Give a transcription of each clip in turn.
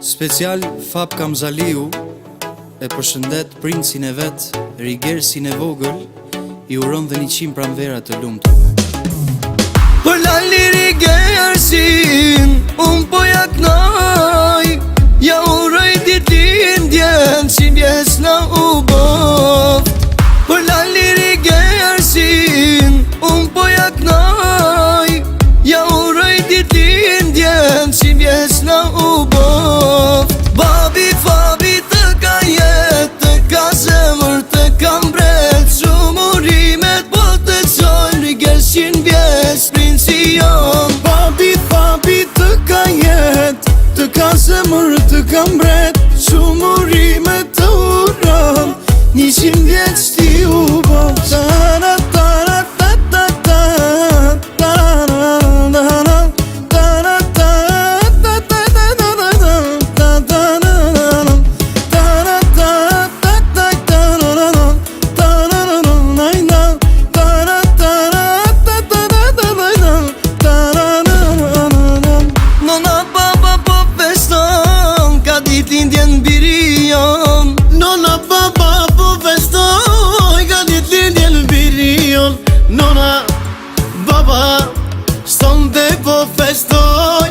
Special Fap Kamzaliu e përshëndet princin e vet, Rigersin e vogël, I uron dhe 100 pranvera të lumtur. Për lali Rigersin, unë po ja knaj, ja uroj ditëlindjen, si vjesna u boft. Për lali Rigersin, unë po ja knaj, ja uroj ditëlindjen, si vjesna u boft. Babi Fabi të ka jetë, të ka zemër, të ka mbret, shumë urimet po të qojnë, Rigersin vjes princi jon. Babi Fabi të ka jetë, të ka zemër, të ka mbret, shumë urimet të uron, 100 vjeç ti u bo. Ditëlindjen biri jon. Nona baba po festoj, ka ditëlindjen biri jon. Nona baba sonte po festoj,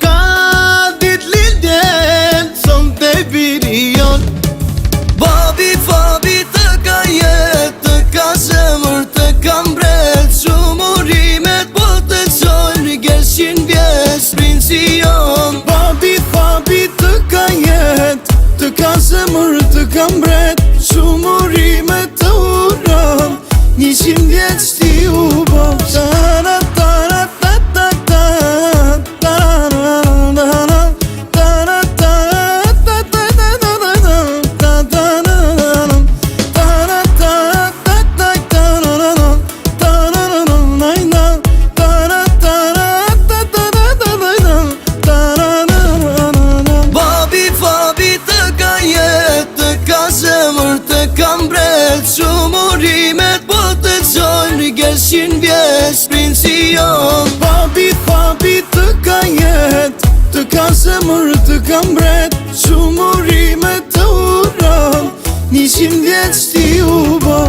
ka ditëlindjen sonte biri jon. Babi Fabi të ka jetë, të ka zemër, të ka mbret, shumë urimet po të qojnë, Rigersin vjes princi jon. Babi Fabi të ka jetë, të ka zemër, të ka mbret, shumë urimet të uron, 100 vjeç ti u bo. Të kam bret, shumë urimet po të qojnë, Rigersin vjes princi jon. Babi Fabi të ka jetë, të ka zemër, të ka mbret, shumë urimet të uron, 100 vjeç ti u bo.